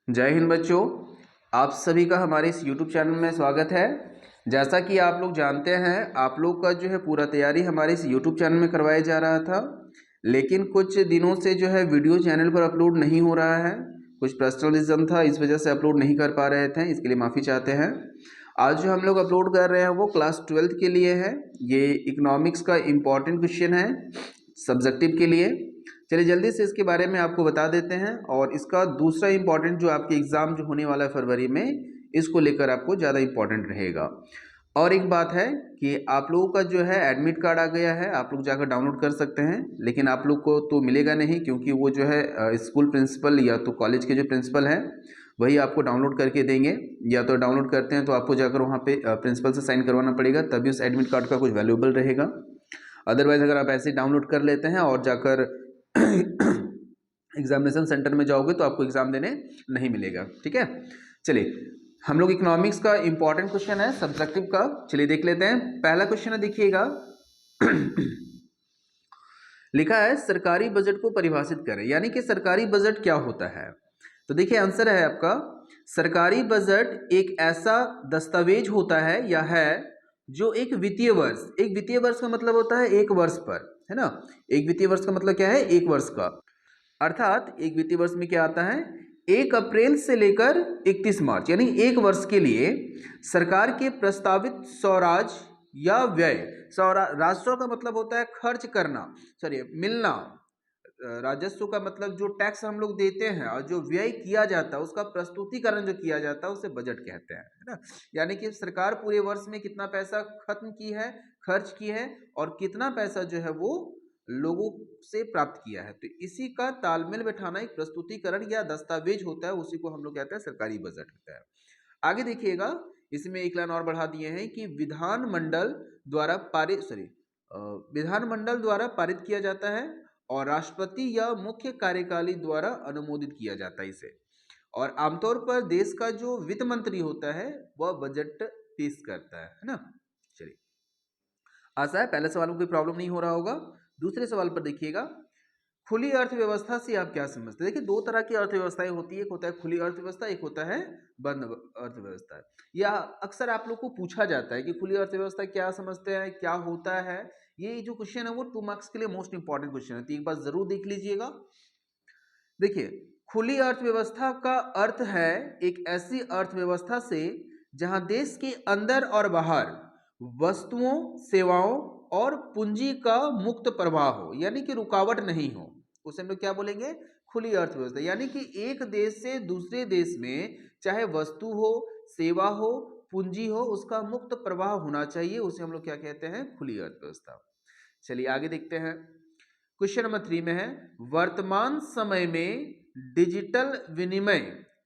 जय हिंद बच्चों, आप सभी का हमारे इस YouTube चैनल में स्वागत है। जैसा कि आप लोग जानते हैं, आप लोग का जो है पूरा तैयारी हमारे इस YouTube चैनल में करवाया जा रहा था, लेकिन कुछ दिनों से जो है वीडियो चैनल पर अपलोड नहीं हो रहा है। कुछ पर्सनल रीज़न था, इस वजह से अपलोड नहीं कर पा रहे थे, इसके लिए माफ़ी चाहते हैं। आज जो हम लोग अपलोड कर रहे हैं वो क्लास 12th के लिए है। ये इकोनॉमिक्स का इम्पॉर्टेंट क्वेश्चन है सब्जेक्टिव के लिए। चलिए जल्दी से इसके बारे में आपको बता देते हैं, और इसका दूसरा इम्पॉर्टेंट जो आपके एग्ज़ाम जो होने वाला है फरवरी में, इसको लेकर आपको ज़्यादा इम्पॉर्टेंट रहेगा। और एक बात है कि आप लोगों का जो है एडमिट कार्ड आ गया है, आप लोग जाकर डाउनलोड कर सकते हैं, लेकिन आप लोग को तो मिलेगा नहीं, क्योंकि वो जो है स्कूल प्रिंसिपल या तो कॉलेज के जो प्रिंसिपल हैं वही आपको डाउनलोड करके देंगे। या तो डाउनलोड करते हैं तो आपको जाकर वहाँ पे प्रिंसिपल से साइन करवाना पड़ेगा, तभी उस एडमिट कार्ड का कुछ वैल्यूएबल रहेगा। अदरवाइज अगर आप ऐसे डाउनलोड कर लेते हैं और जाकर एग्जामिनेशन सेंटर में जाओगे तो आपको एग्जाम देने नहीं मिलेगा। ठीक है, चलिए हम लोग इकोनॉमिक्स का इंपॉर्टेंट क्वेश्चन है सब्जेक्टिव का, चलिए देख लेते हैं। पहला क्वेश्चन है, देखिएगा लिखा है सरकारी बजट को परिभाषित करें, यानी कि सरकारी बजट क्या होता है। तो देखिए आंसर है आपका, सरकारी बजट एक ऐसा दस्तावेज होता है या है जो एक वित्तीय वर्ष का मतलब होता है एक वर्ष पर, है ना। एक वित्तीय वर्ष का मतलब क्या है, एक वर्ष का। अर्थात एक वित्तीय वर्ष में क्या आता है, 1 अप्रैल से लेकर 31 मार्च, यानी एक वर्ष के लिए सरकार के प्रस्तावित स्वराज या व्यय, राजस्व का मतलब होता है खर्च करना, सॉरी मिलना, राजस्व का मतलब जो टैक्स हम लोग देते हैं और जो व्यय किया जाता है उसका प्रस्तुतिकरण जो किया जाता है उसे बजट कहते हैं, है ना। यानी कि सरकार पूरे वर्ष में कितना पैसा खत्म की है, खर्च की है, और कितना पैसा जो है वो लोगों से प्राप्त किया है, तो इसी का तालमेल बैठाना एक प्रस्तुतिकरण या दस्तावेज होता है, उसी को हम लोग कहते हैं सरकारी बजट होता है। आगे देखिएगा, इसमें एक लाइन और बढ़ा दिए हैं कि विधानमंडल द्वारा पारित किया जाता है और राष्ट्रपति या मुख्य कार्यकाली द्वारा अनुमोदित किया जाता है इसे। और आमतौर पर देश का जो वित्त मंत्री होता है वह बजट पेश करता है ना। चलिए, आशा है पहले सवाल में कोई प्रॉब्लम नहीं हो रहा होगा। दूसरे सवाल पर देखिएगा, खुली अर्थव्यवस्था से आप क्या समझते हैं। देखिए दो तरह की अर्थव्यवस्थाएं होती है, एक होता है खुली अर्थव्यवस्था, एक होता है बंद अर्थव्यवस्था। या अक्सर आप लोग को पूछा जाता है कि खुली अर्थव्यवस्था क्या समझते हैं, क्या होता है। ये जो क्वेश्चन है वो 2 मार्क्स के लिए मोस्ट इंपॉर्टेंट क्वेश्चन है, तो एक बार जरूर देख लीजिएगा। देखिए, खुली अर्थव्यवस्था का अर्थ है एक ऐसी अर्थव्यवस्था से जहां देश के अंदर और बाहर वस्तुओं, सेवाओं और पूंजी का मुक्त प्रवाह हो, यानी कि रुकावट नहीं हो, उसे हम लोग क्या बोलेंगे, खुली अर्थव्यवस्था। यानी कि एक देश से दूसरे देश में चाहे वस्तु हो, सेवा हो, पूंजी हो, उसका मुक्त प्रवाह होना चाहिए, उसे हम लोग क्या कहते हैं, खुली अर्थव्यवस्था। चलिए आगे देखते हैं। क्वेश्चन नंबर 3 में है, वर्तमान समय में डिजिटल विनिमय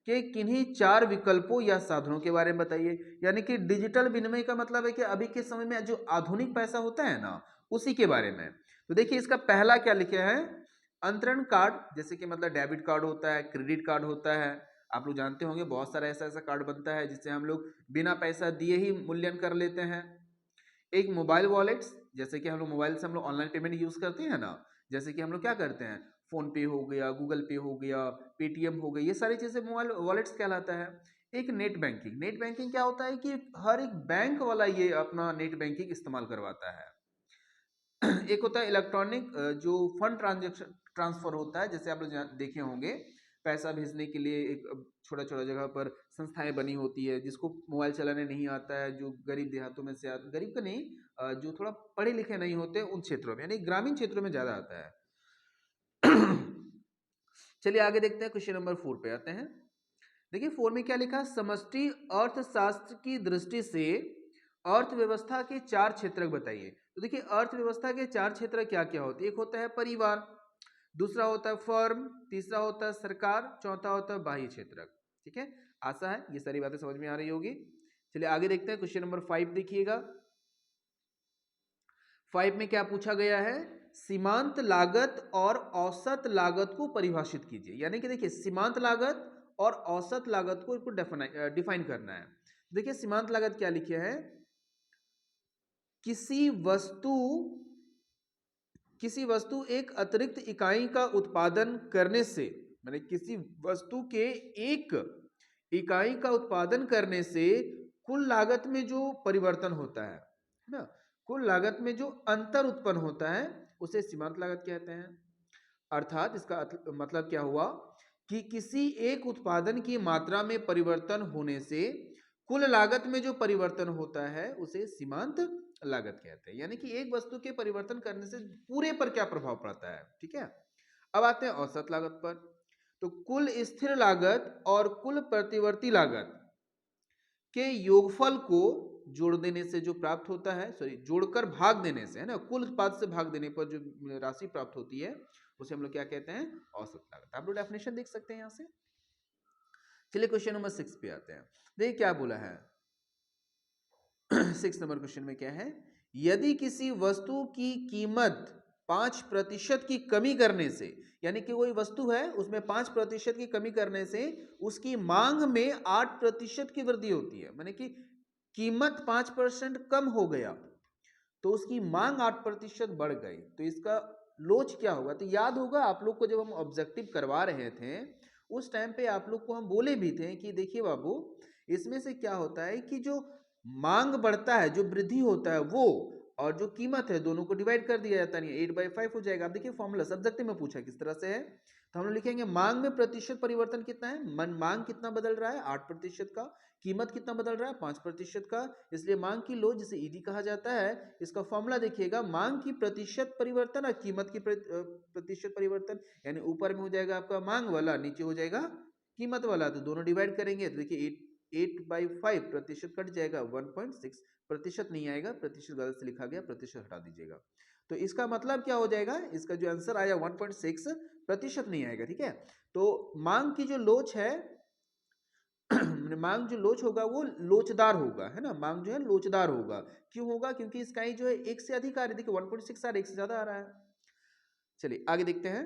के किन्हीं 4 विकल्पों या साधनों के बारे में बताइए। यानी कि डिजिटल विनिमय का मतलब है कि अभी के समय में जो आधुनिक पैसा होता है ना, उसी के बारे में। तो देखिए इसका पहला क्या लिखे है, अंतरण कार्ड, जैसे कि मतलब डेबिट कार्ड होता है, क्रेडिट कार्ड होता है। आप लोग जानते होंगे बहुत सारा ऐसा ऐसा कार्ड बनता है जिससे हम लोग बिना पैसा दिए ही मूल्यांकन कर लेते हैं। एक मोबाइल वॉलेट्स, जैसे कि हम लोग मोबाइल से हम लोग ऑनलाइन पेमेंट यूज करते हैं ना, जैसे कि हम लोग क्या करते हैं, फोन पे हो गया, गूगल पे हो गया, पेटीएम हो गई, ये सारी चीजें मोबाइल वॉलेट्स कहलाता है। एक नेट बैंकिंग, नेट बैंकिंग क्या होता है कि हर एक बैंक वाला ये अपना नेट बैंकिंग इस्तेमाल करवाता है। एक होता है इलेक्ट्रॉनिक जो फंड ट्रांजेक्शन ट्रांसफर होता है, जैसे आप लोग देखे होंगे पैसा भेजने के लिए एक छोटा छोटा जगह पर संस्थाएं बनी होती है, जिसको मोबाइल चलाने नहीं आता है, जो गरीब देहातों में से गरीब का नहीं, जो थोड़ा पढ़े लिखे नहीं होते उन क्षेत्रों में, यानी ग्रामीण क्षेत्रों में ज्यादा आता है। चलिए आगे देखते हैं, क्वेश्चन नंबर 4 पे आते हैं। देखिए 4 में क्या लिखा है, समष्टि अर्थशास्त्र की दृष्टि से अर्थव्यवस्था के 4 क्षेत्र बताइए। तो देखिए अर्थव्यवस्था के 4 क्षेत्र क्या क्या होते हैं, एक होता है परिवार, दूसरा होता है फर्म, तीसरा होता है सरकार, चौथा होता है बाह्य क्षेत्र। ठीक है, आशा है ये सारी बातें समझ में आ रही होगी। चलिए आगे देखते हैं, क्वेश्चन नंबर 5 देखिएगा। 5 में क्या पूछा गया है, सीमांत लागत और औसत लागत को परिभाषित कीजिए। यानी कि देखिए सीमांत लागत और औसत लागत को इसको डिफाइन करना है। देखिए सीमांत लागत क्या लिखे है, किसी वस्तु एक अतिरिक्त इकाई का उत्पादन करने से मैंने किसी वस्तु के एक इकाई का उत्पादन करने से कुल लागत में जो परिवर्तन होता है ना, कुल लागत में जो अंतर उत्पन्न होता है उसे सीमांत लागत कहते हैं। अर्थात इसका मतलब क्या हुआ कि किसी एक उत्पादन की मात्रा में परिवर्तन होने से कुल लागत में जो परिवर्तन होता है उसे सीमांत लागत कहते हैं। यानी कि एक वस्तु के परिवर्तन करने से पूरे पर क्या प्रभाव पड़ता है। ठीक है, अब आते हैं औसत लागत पर। तो कुल स्थिर लागत और कुल प्रतिवर्ती लागत के योगफल को जोड़ देने से जो प्राप्त होता है, जोड़कर भाग देने से, है ना, कुल उत्पाद से भाग देने पर जो राशि प्राप्त होती है उसे हम लोग क्या कहते हैं, औसत लागत। आप लोग डेफिनेशन देख सकते हैं यहां से। चलिए क्वेश्चन नंबर 6 पे आते हैं। देखिए क्या बोला है 6 नंबर क्वेश्चन में क्या है, यदि किसी वस्तु की कीमत 5% की कमी करने से, यानी कि कोई वस्तु है उसमें 5% की कमी करने से उसकी मांग में 8% की वृद्धि होती है, माने कि कीमत 5% कम हो गया तो उसकी मांग 8% बढ़ गई, तो इसका लोच क्या होगा। तो याद होगा आप लोग को जब हम ऑब्जेक्टिव करवा रहे थे उस टाइम पे आप लोग को हम बोले भी थे कि देखिए बाबू, इसमें से क्या होता है कि जो मांग बढ़ता है, जो वृद्धि होता है वो, और जो कीमत है, दोनों को डिवाइड कर दिया जाता है, 8/5 हो जाएगा। अब देखिए फॉर्मूला सब्जेक्टिव में पूछा किस तरह से है, तो हम लोग लिखेंगे मांग में प्रतिशत परिवर्तन कितना है, मांग कितना बदल रहा है 8% का, कीमत कितना बदल रहा है 5% का, इसलिए मांग की लोच जिसे ईडी कहा जाता है, इसका फॉर्मूला देखिएगा मांग की प्रतिशत परिवर्तन और कीमत की प्रतिशत परिवर्तन, यानी ऊपर में हो जाएगा आपका मांग वाला, नीचे हो जाएगा कीमत वाला, तो दोनों डिवाइड करेंगे तो देखिए 8/5 प्रतिशत कट जाएगा, 1.6 प्रतिशत नहीं आएगा, प्रतिशत गलत से लिखा गया, प्रतिशत हटा दीजिएगा। तो इसका मतलब क्या हो जाएगा, इसका जो आंसर आया 1.6 प्रतिशत नहीं आएगा। ठीक है, तो मांग की जो लोच है मांग जो लोच होगा वो लोचदार होगा, है ना, मांग जो है लोचदार होगा। क्यों होगा, क्योंकि इसका ही जो है एक से अधिक आ रही है, देखिए 1.6 आ रहा है, एक से ज्यादा आ रहा है। चलिए आगे देखते हैं।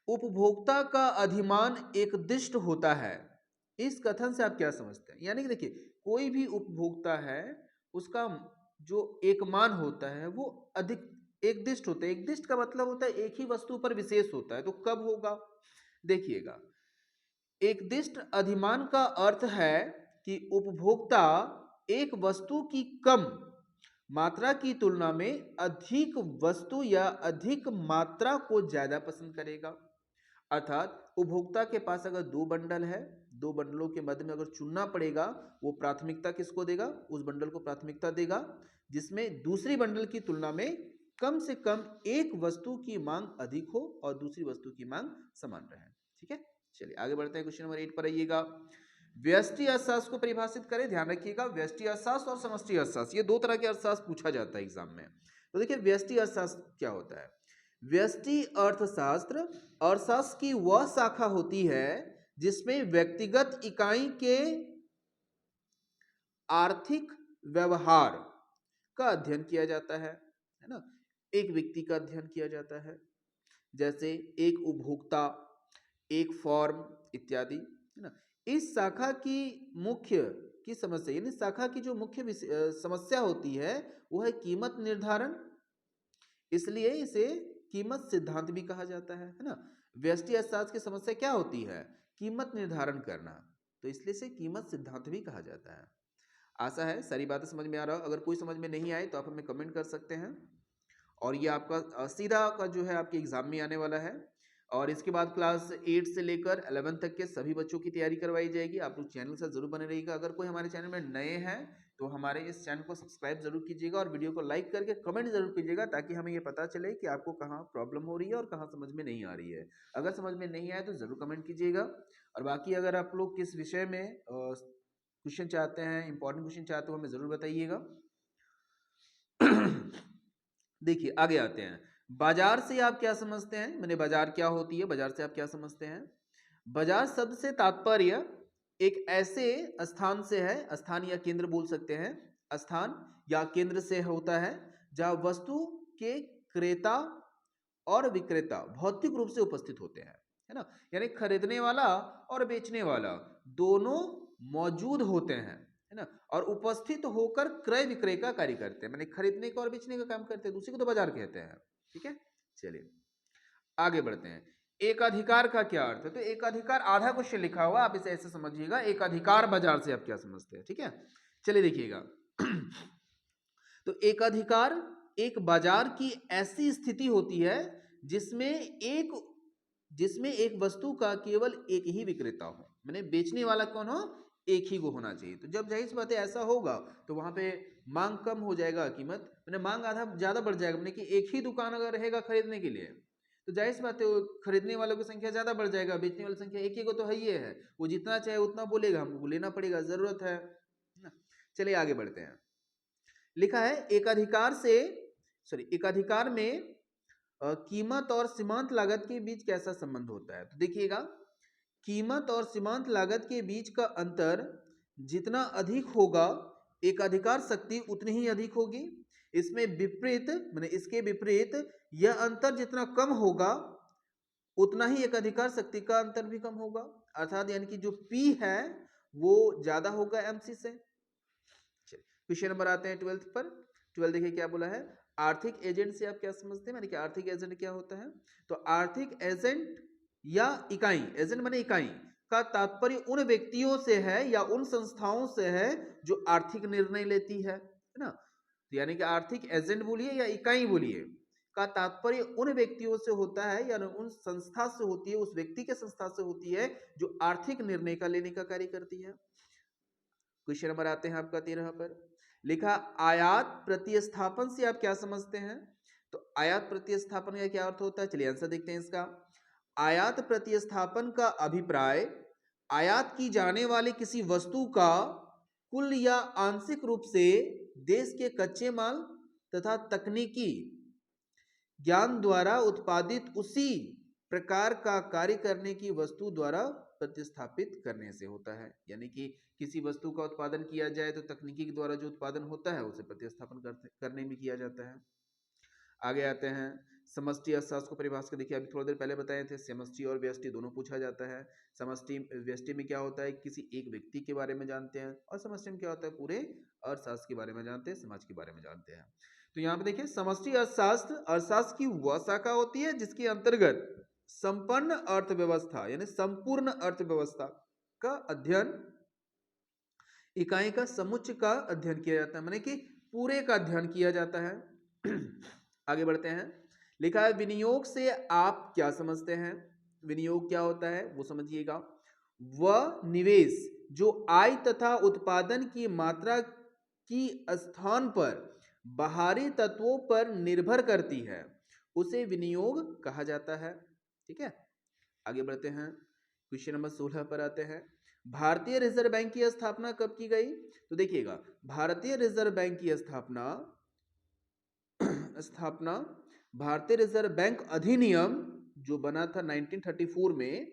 उपभोक्ता का अधिमान एकदिष्ट होता है, इस कथन से आप क्या समझते हैं। यानी कि देखिए कोई भी उपभोक्ता है उसका जो एकमान होता है वो अधिक एकदिष्ट होता है। एकदिष्ट का मतलब होता है एक ही वस्तु पर विशेष होता है। तो कब होगा, देखिएगा एकदिष्ट अधिमान का अर्थ है कि उपभोक्ता एक वस्तु की कम मात्रा की तुलना में अधिक वस्तु या अधिक मात्रा को ज्यादा पसंद करेगा। अर्थात उपभोक्ता के पास अगर 2 बंडल है, 2 बंडलों के मध्य में अगर चुनना पड़ेगा, वो प्राथमिकता किसको देगा, उस बंडल को प्राथमिकता देगा जिसमें दूसरी बंडल की तुलना में कम से कम एक वस्तु की मांग अधिक हो और दूसरी वस्तु की मांग समान रहे। ठीक है, चलिए आगे बढ़ते हैं। क्वेश्चन नंबर 8 पर आइएगा। व्यष्टि अर्थशास्त्र को परिभाषित करें। ध्यान रखिएगा व्यष्टि अर्थशास्त्र और समष्टि अर्थशास्त्र, ये 2 तरह के अर्थशास्त्र पूछा जाता है एग्जाम में। तो देखिए व्यष्टि अर्थशास्त्र क्या होता है। व्यष्टि अर्थशास्त्र अर्थशास्त्र की वह शाखा होती है जिसमें व्यक्तिगत इकाई के आर्थिक व्यवहार का अध्ययन किया जाता है ना, एक व्यक्ति का अध्ययन किया जाता है, जैसे एक उपभोक्ता, एक फॉर्म इत्यादि, है ना। इस शाखा की मुख्य की समस्या, यानी शाखा की जो मुख्य समस्या होती है वो है कीमत निर्धारण, इसलिए इसे कीमत सिद्धांत भी कहा जाता है ना। व्यष्टि अर्थशास्त्र की समस्या क्या होती है, कीमत निर्धारण करना, तो इसलिए इसे कीमत सिद्धांत भी कहा जाता है। आशा है सारी बातें समझ में आ रहा हो। अगर कोई समझ में नहीं आए तो आप हमें कमेंट कर सकते हैं। और ये आपका सीधा का जो है आपके एग्जाम में आने वाला है। और इसके बाद क्लास 8 से लेकर 11 तक के सभी बच्चों की तैयारी करवाई जाएगी। आप लोग चैनल से जरूर बने रहिएगा। अगर कोई हमारे चैनल में नए हैं तो हमारे इस चैनल को सब्सक्राइब जरूर कीजिएगा और वीडियो को लाइक करके कमेंट जरूर कीजिएगा, ताकि हमें ये पता चले कि आपको कहाँ प्रॉब्लम हो रही है और कहाँ समझ में नहीं आ रही है। अगर समझ में नहीं आए तो जरूर कमेंट कीजिएगा। और बाकी अगर आप लोग किस विषय में क्वेश्चन चाहते हैं, इंपॉर्टेंट क्वेश्चन चाहते हो, हमें जरूर बताइएगा। देखिए आगे आते हैं। बाजार से आप क्या समझते हैं, मैंने बाजार क्या होती है, बाजार से आप क्या समझते हैं। बाजार शब्द से तात्पर्य एक ऐसे स्थान से है, स्थान या केंद्र बोल सकते हैं, स्थान या केंद्र से होता है जहां वस्तु के क्रेता और विक्रेता भौतिक रूप से उपस्थित होते हैं, है ना। यानी खरीदने वाला और बेचने वाला दोनों मौजूद होते हैं, है ना, और उपस्थित होकर क्रय विक्रय का कार्य करते हैं, मैंने खरीदने का और बेचने का काम करते हैं, दूसरे को तो बाजार कहते हैं। ठीक है, चलिए आगे बढ़ते हैं। एकाधिकार का क्या अर्थ है? तो एकाधिकार आधा क्वेश्चन लिखा हुआ, आप इसे ऐसे समझिएगा, एकाधिकार बाजार से आप क्या समझते हैं, ठीक है। चलिए देखिएगा। तो एकाधिकार एक बाजार की ऐसी स्थिति होती है जिसमें एक वस्तु का केवल एक ही विक्रेता हो, मैंने बेचने वाला कौन हो, एक ही को होना चाहिए। तो जब जाहिर सी बात है ऐसा होगा तो वहां पे मांग कम हो जाएगा, कीमत मैंने मांग आधा ज्यादा बढ़ जाएगा, मैंने कि एक ही दुकान अगर रहेगा खरीदने के लिए तो जाहिर सी बात है खरीदने वालों की संख्या ज्यादा बढ़ जाएगा, बेचने वाली संख्या एक ही को तो है ही है, वो जितना चाहे उतना बोलेगा, हमको लेना पड़ेगा, जरूरत है ना। चलिए आगे बढ़ते हैं। लिखा है एकाधिकार में कीमत और सीमांत लागत के बीच कैसा संबंध होता है? तो देखिएगा, कीमत और सीमांत लागत के बीच का अंतर जितना अधिक होगा एकाधिकार शक्ति उतनी ही अधिक होगी। इसमें विपरीत माने इसके विपरीत यह अंतर जितना कम होगा उतना ही एकाधिकार शक्ति का अंतर भी कम होगा, अर्थात यानी कि जो P है वो ज्यादा होगा MC से। क्वेश्चन नंबर आते हैं 12th पर। 12 देखिए क्या बोला है, आर्थिक एजेंट से आप क्या समझते हैं, माने कि आर्थिक एजेंट क्या होता है? तो आर्थिक एजेंट या इकाई, एजेंट माने इकाई का तात्पर्य उन व्यक्तियों से है या उन संस्थाओं से है जो आर्थिक निर्णय लेती है ना। तो यानी कि आर्थिक एजेंट बोलिए या इकाई बोलिए का तात्पर्य उन व्यक्तियों से होता है या उन संस्था से होती है, उस व्यक्ति के संस्था से होती है जो आर्थिक निर्णय का लेने का कार्य करती है। क्वेश्चन नंबर आते हैं आपका 13 पर। लिखा आयात प्रतिस्थापन से आप क्या समझते हैं? तो आयात प्रतिस्थापन का क्या अर्थ होता है? चलिए आंसर देखते हैं इसका। आयात प्रतिस्थापन का अभिप्राय आयात की जाने वाली किसी वस्तु का कुल या आंशिक रूप से देश के कच्चे माल तथा तकनीकी ज्ञान द्वारा उत्पादित उसी प्रकार का कार्य करने की वस्तु द्वारा प्रतिस्थापित करने से होता है। यानी कि किसी वस्तु का उत्पादन किया जाए तो तकनीकी के द्वारा जो उत्पादन होता है उसे प्रतिस्थापन करने में किया जाता है। आगे आते हैं समष्टि अर्थशास्त्र को परिभाषा देखिए, अभी थोड़ी देर पहले बताए थे, समष्टि और व्यष्टि दोनों पूछा जाता है। समष्टि व्यष्टि में क्या होता है, किसी एक व्यक्ति के बारे में जानते हैं, और समष्टि में क्या होता है, पूरे अर्थशास्त्र के बारे में जानते हैं, समाज के बारे में जानते हैं। तो यहाँ पे देखिए समष्टि अर्थशास्त्र की वह शाखा होती है जिसके अंतर्गत संपन्न अर्थव्यवस्था यानी संपूर्ण अर्थव्यवस्था का अध्ययन, इकाई का समुच्चय का अध्ययन किया जाता है, माने कि पूरे का अध्ययन किया जाता है। आगे बढ़ते हैं। लिखा है विनियोग से आप क्या समझते हैं? विनियोग क्या होता है वो समझिएगा। वह निवेश जो आय तथा उत्पादन की मात्रा की स्थान पर बाहरी तत्वों पर निर्भर करती है उसे विनियोग कहा जाता है। ठीक है, आगे बढ़ते हैं। क्वेश्चन नंबर 16 पर आते हैं। भारतीय रिजर्व बैंक की स्थापना कब की गई? तो देखिएगा, भारतीय रिजर्व बैंक की स्थापना भारतीय रिजर्व बैंक अधिनियम जो बना था 1934 में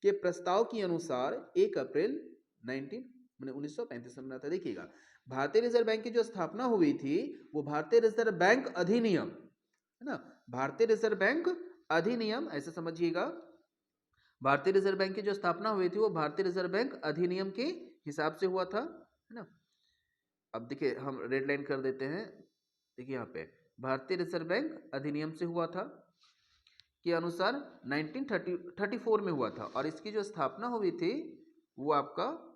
के प्रस्ताव के अनुसार 1 अप्रैल 1935 में बना था। देखिएगा, भारतीय रिजर्व बैंक की जो स्थापना हुई थी वो भारतीय रिजर्व बैंक अधिनियम है ना, भारतीय रिजर्व बैंक अधिनियम ऐसे समझिएगा। भारतीय रिजर्व बैंक की जो स्थापना हुई थी वो भारतीय रिजर्व बैंक अधिनियम के हिसाब से हुआ था, है ना। अब देखिए हम रेड लाइन कर देते हैं, देखिए यहाँ पे भारतीय रिजर्व बैंक अधिनियम से हुआ था के अनुसार 1934 में हुआ था, और इसकी जो स्थापना हुई थी वो आपका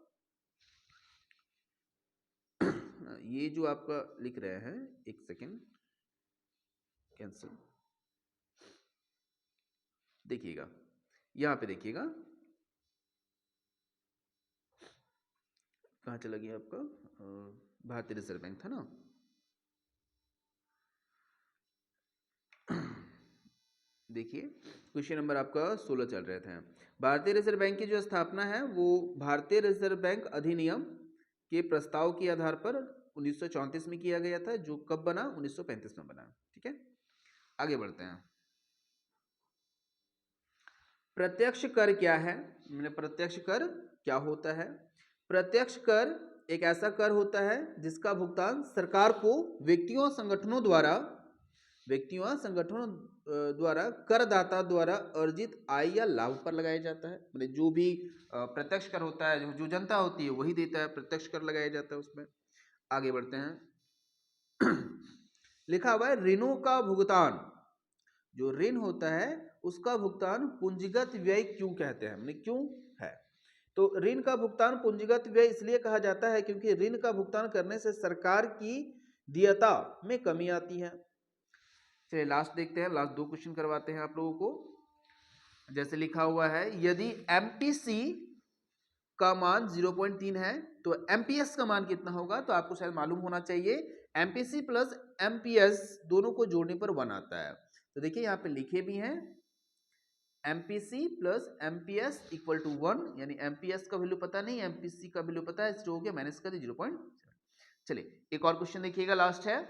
ये जो आपका लिख रहे हैं, एक सेकेंड कैंसिल, देखिएगा यहाँ पे देखिएगा कहाँ चला गया आपका, भारतीय रिजर्व बैंक था ना। देखिए क्वेश्चन नंबर आपका 16 चल रहे थे। भारतीय रिजर्व बैंक की जो स्थापना है वो भारतीय रिजर्व बैंक अधिनियम के प्रस्ताव के आधार पर 1934 में किया गया था, जो कब बना, 1935 में बना। ठीक है, आगे बढ़ते हैं। प्रत्यक्ष कर क्या है? मैंने प्रत्यक्ष कर क्या होता है? प्रत्यक्ष कर एक ऐसा कर होता है जिसका भुगतान सरकार को व्यक्तियों संगठनों द्वारा करदाता द्वारा अर्जित आय या लाभ पर लगाया जाता है। मतलब जो भी प्रत्यक्ष कर होता है, जो जनता होती है वही देता है, प्रत्यक्ष कर लगाया जाता है उसमें। आगे बढ़ते हैं। लिखा हुआ है ऋणों का भुगतान, जो ऋण होता है उसका भुगतान पूंजीगत व्यय क्यों कहते हैं, हमने क्यों है। तो ऋण का भुगतान पूंजीगत व्यय इसलिए कहा जाता है क्योंकि ऋण का भुगतान करने से सरकार की देयता में कमी आती है। चलिए लास्ट देखते हैं, लास्ट 2 क्वेश्चन करवाते हैं आप लोगों को। जैसे लिखा हुआ है, यदि एमपीसी का मान 0.3 है तो एमपीएस का मान कितना होगा, तो आपको शायद मालूम होना चाहिए। एमपीसी प्लस एमपीएस दोनों को जोड़ने पर 1 आता है। तो देखिए यहाँ पे लिखे भी हैं MPC plus MPS equal to 1, यानी एमपीएस का वैल्यू पता नहीं, एमपीसी का वैल्यू पता है, इसलिए हो गया माइनस कर 0.7। चलिए एक और क्वेश्चन देखिएगा, लास्ट है।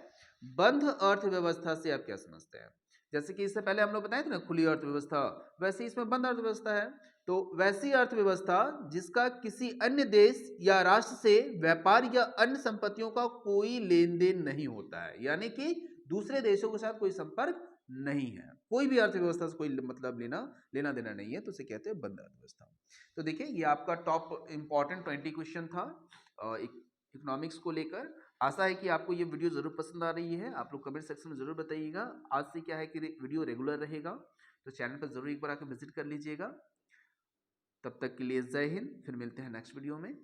बंध अर्थव्यवस्था से आप क्या समझते हैं। जैसे कि इससे पहले हम लोग बताए थे ना खुली अर्थव्यवस्था, वैसे इसमें बंद अर्थव्यवस्था है। तो वैसी अर्थव्यवस्था जिसका किसी अन्य देश या राष्ट्र से व्यापार या अन्य संपत्तियों का कोई लेन देन नहीं होता है, यानी कि दूसरे देशों के साथ कोई संपर्क नहीं है, कोई भी अर्थव्यवस्था से कोई मतलब लेना देना नहीं है, तो उसे कहते हैं बंद अर्थव्यवस्था। तो देखिए ये आपका टॉप इंपॉर्टेंट 20 क्वेश्चन था इकोनॉमिक्स को लेकर। आशा है कि आपको ये वीडियो जरूर पसंद आ रही है, आप लोग कमेंट सेक्शन में जरूर बताइएगा। आज से क्या है कि वीडियो रेगुलर रहेगा, तो चैनल पर जरूर एक बार आकर विजिट कर लीजिएगा। तब तक के लिए जय हिंद, फिर मिलते हैं नेक्स्ट वीडियो में।